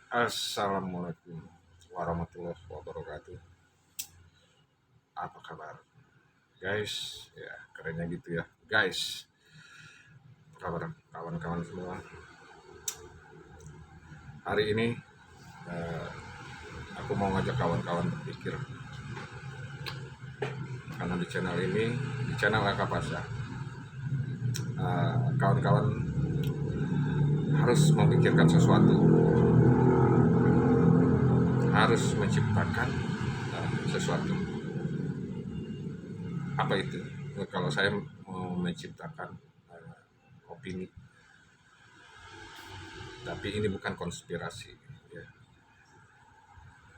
Assalamualaikum warahmatullahi wabarakatuh. Apa kabar, guys? Ya, kerennya gitu ya, guys. Apa kabar, kawan-kawan semua? Hari ini eh, aku mau ngajak kawan-kawan berpikir karena di channel Akapasa, kawan-kawan harus memikirkan sesuatu, harus menciptakan sesuatu. Apa itu? Kalau saya mau menciptakan opini, tapi ini bukan konspirasi ya.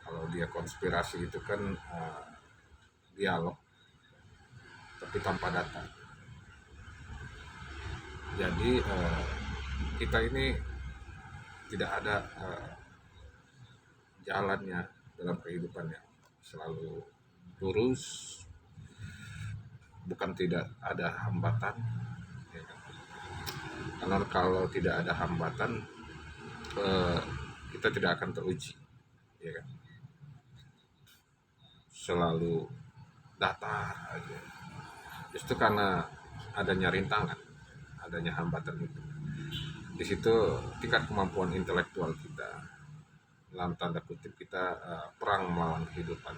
Kalau dia konspirasi itu kan dialog tapi tanpa data. Jadi kita ini tidak ada jalannya dalam kehidupan yang selalu lurus, bukan tidak ada hambatan ya kan? Karena kalau tidak ada hambatan kita tidak akan teruji ya kan? Selalu datar aja. Justru karena adanya rintangan, adanya hambatan itu, di situ tingkat kemampuan intelektual kita, dalam tanda kutip kita perang melawan kehidupan.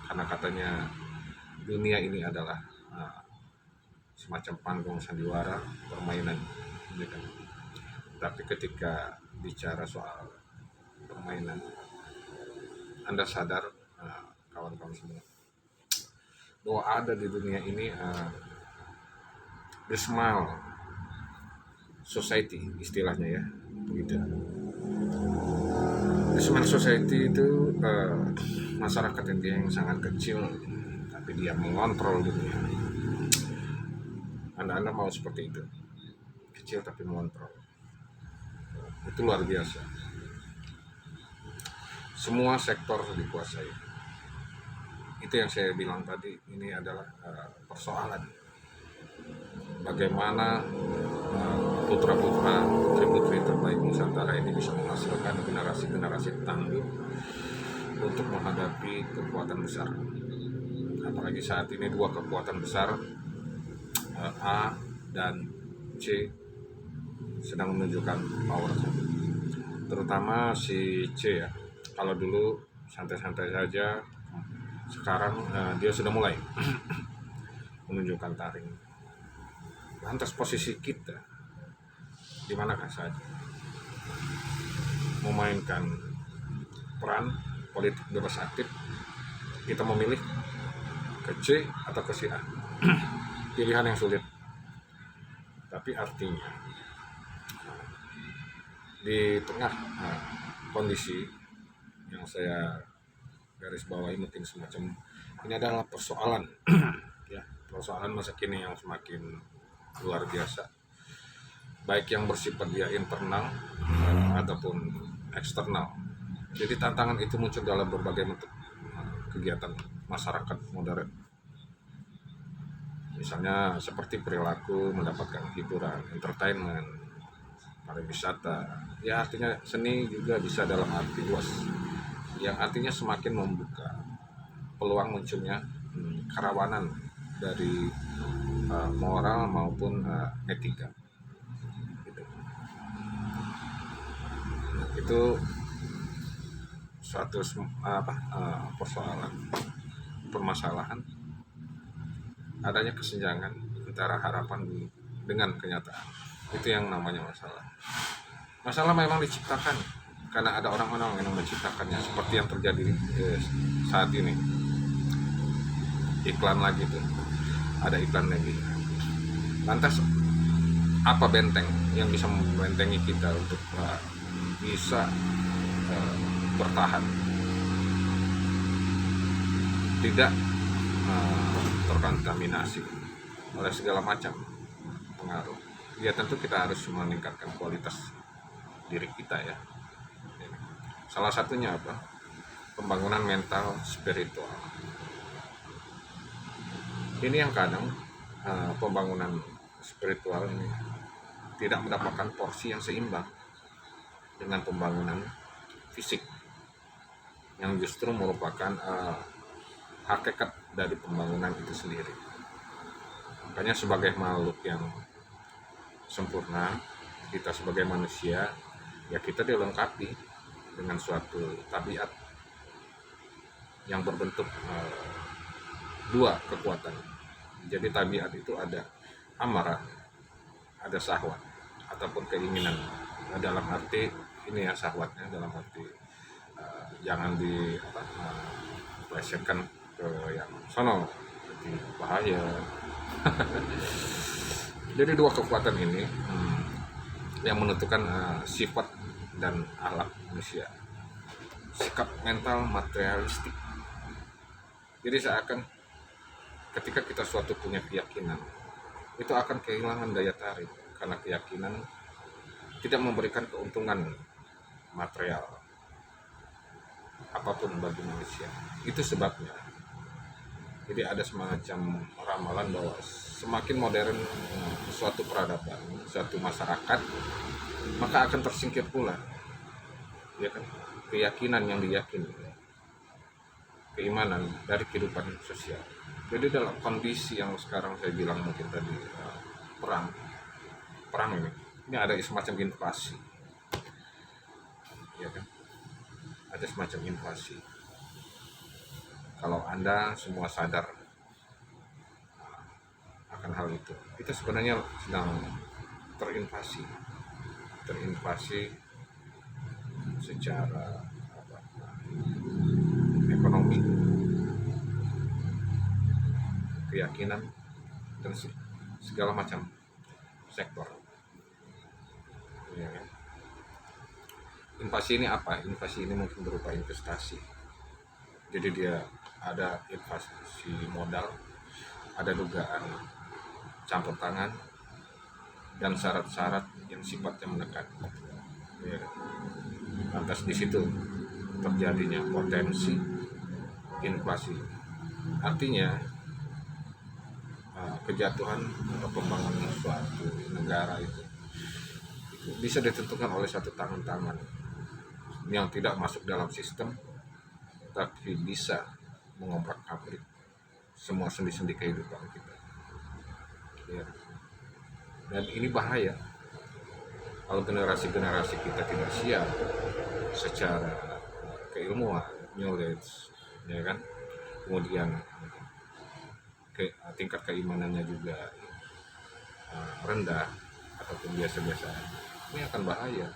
Karena katanya dunia ini adalah semacam panggung sandiwara permainan ya kan? Tapi ketika bicara soal permainan, Anda sadar kawan-kawan semua bahwa ada di dunia ini the smile society istilahnya ya, begitu. The smile society itu masyarakat yang sangat kecil tapi dia mengontrol dunia. Anda mau seperti itu, kecil tapi mengontrol, itu luar biasa. Semua sektor dikuasai. Itu yang saya bilang tadi, ini adalah persoalan bagaimana putra-putra, putri-putri terbaik Nusantara ini bisa menghasilkan generasi-generasi tangguh untuk menghadapi kekuatan besar. Apalagi saat ini dua kekuatan besar, A dan C, sedang menunjukkan power. Terutama si C ya. Kalau dulu santai-santai saja, sekarang dia sudah mulai menunjukkan taring. Lantas posisi kita di manakah saja? Memainkan peran politik bebas aktif, kita memilih ke C atau ke si A. Pilihan yang sulit. Tapi artinya di tengah kondisi yang saya garis bawahi, mungkin semacam ini adalah persoalan ya, persoalan masa kini yang semakin luar biasa, baik yang bersifat dia internal ataupun eksternal. Jadi tantangan itu muncul dalam berbagai bentuk kegiatan masyarakat modern, misalnya seperti perilaku mendapatkan hiburan, entertainment, pariwisata ya, artinya seni juga bisa dalam arti luas, yang artinya semakin membuka peluang munculnya kerawanan dari moral maupun etika gitu. Itu suatu permasalahan adanya kesenjangan antara harapan dengan kenyataan. Itu yang namanya masalah memang diciptakan karena ada orang-orang yang menciptakannya, seperti yang terjadi saat ini. Iklan lagi tuh, ada iklan lagi. Lantas apa benteng yang bisa membentengi kita untuk bisa bertahan, tidak terkontaminasi oleh segala macam pengaruh? Ya tentu kita harus meningkatkan kualitas diri kita ya. Salah satunya apa? Pembangunan mental spiritual. Ini yang kadang pembangunan spiritual ini tidak mendapatkan porsi yang seimbang dengan pembangunan fisik yang justru merupakan hakikat dari pembangunan itu sendiri. Makanya sebagai makhluk yang sempurna, kita sebagai manusia, ya kita dilengkapi dengan suatu tabiat yang berbentuk dua kekuatan. Jadi tabiat itu ada amarah, ada syahwat ataupun keinginan. Nah, dalam arti ini ya, syahwatnya dalam arti jangan plesetkan ke yang sono, jadi bahaya. Jadi dua kekuatan ini yang menentukan sifat dan akhlak manusia. Sikap mental materialistik. Jadi seakan ketika kita suatu punya keyakinan, itu akan kehilangan daya tarik karena keyakinan tidak memberikan keuntungan material apapun bagi manusia. Itu sebabnya. Jadi ada semacam ramalan bahwa semakin modern suatu peradaban, suatu masyarakat, maka akan tersingkir pula, ya kan, keyakinan yang diyakini, keimanan dari kehidupan sosial. Jadi dalam kondisi yang sekarang saya bilang mungkin tadi perang ini ada semacam invasi, ya kan, ada semacam invasi. Kalau Anda semua sadar akan hal itu, kita sebenarnya sedang terinvasi secara ekonomi, keyakinan, dan segala macam sektor. Ya, kan? Invasi ini apa? Invasi ini mungkin berupa investasi. Jadi dia ada investasi modal, ada dugaan campur tangan, dan syarat-syarat yang sifatnya menekan. Ya. Lantas di situ terjadinya potensi inflasi. Artinya kejatuhan atau pembangunan suatu negara itu bisa ditentukan oleh satu tangan-tangan yang tidak masuk dalam sistem, tapi bisa mengobrak-abrik semua sendi-sendi kehidupan kita. Ya. Dan ini bahaya kalau generasi-generasi kita tidak siap secara keilmuan, knowledge, ya kan, kemudian tingkat keimanannya juga rendah ataupun biasa-biasa. Ini akan bahaya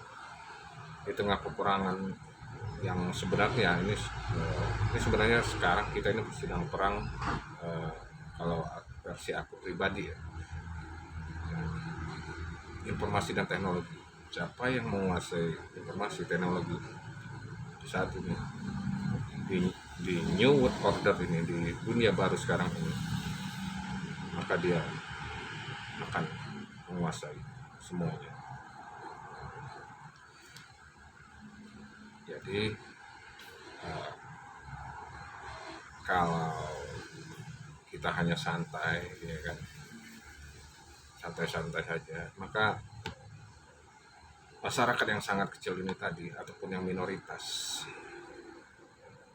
di tengah peperangan yang sebenarnya ini sebenarnya sekarang kita ini sedang perang, kalau versi aku pribadi ya, informasi dan teknologi. Siapa yang menguasai informasi teknologi saat ini di New World Order ini, di dunia baru sekarang ini, maka dia akan menguasai semuanya. Jadi kalau kita hanya santai, ya kan, santai-santai saja, maka masyarakat yang sangat kecil ini tadi ataupun yang minoritas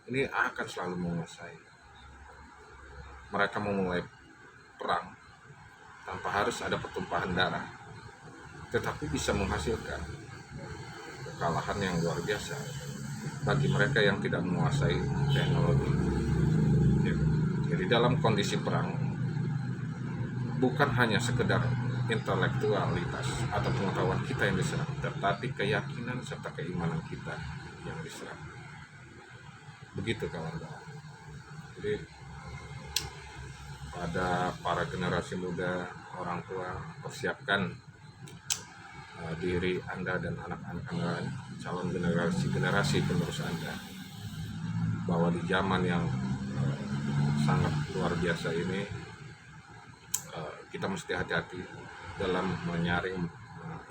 ini akan selalu menguasai. Mereka memulai perang tanpa harus ada pertumpahan darah, tetapi bisa menghasilkan kekalahan yang luar biasa bagi mereka yang tidak menguasai teknologi. Jadi dalam kondisi perang bukan hanya sekedar intelektualitas atau pengetahuan kita yang diserang, tetapi keyakinan serta keimanan kita yang diserang. Begitu kawan-kawan. Jadi pada para generasi muda, orang tua, persiapkan diri Anda dan anak-anak Anda, calon generasi penerus Anda, bahwa di zaman yang sangat luar biasa ini kita mesti hati-hati dalam menyaring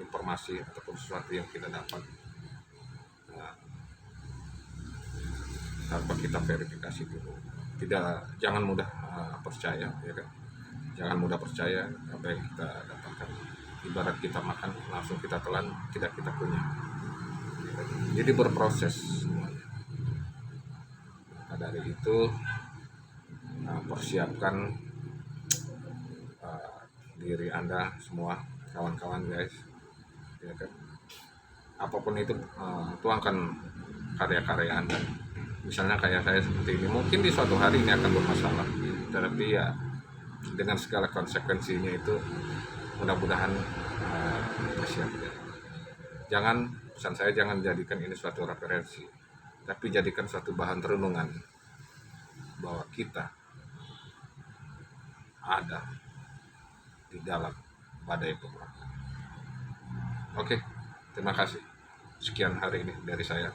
informasi ataupun sesuatu yang kita dapat tanpa kita verifikasi dulu. Jangan mudah percaya, ya kan? Jangan mudah percaya apa yang kita dapatkan. Ibarat kita makan langsung kita telan, tidak kita punya. Jadi berproses itu persiapkan diri Anda semua, kawan-kawan guys, ya kan? Apapun itu, tuangkan karya-karya Anda. Misalnya kayak saya seperti ini, mungkin di suatu hari ini akan bermasalah, tetapi ya dengan segala konsekuensinya itu mudah-mudahan persiapkan. Pesan saya jangan jadikan ini suatu referensi, tapi jadikan suatu bahan renungan bahwa kita ada di dalam badai peperangan. Oke, terima kasih. Sekian hari ini dari saya.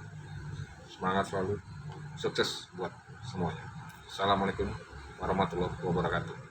Semangat selalu, sukses buat semuanya. Assalamualaikum warahmatullahi wabarakatuh.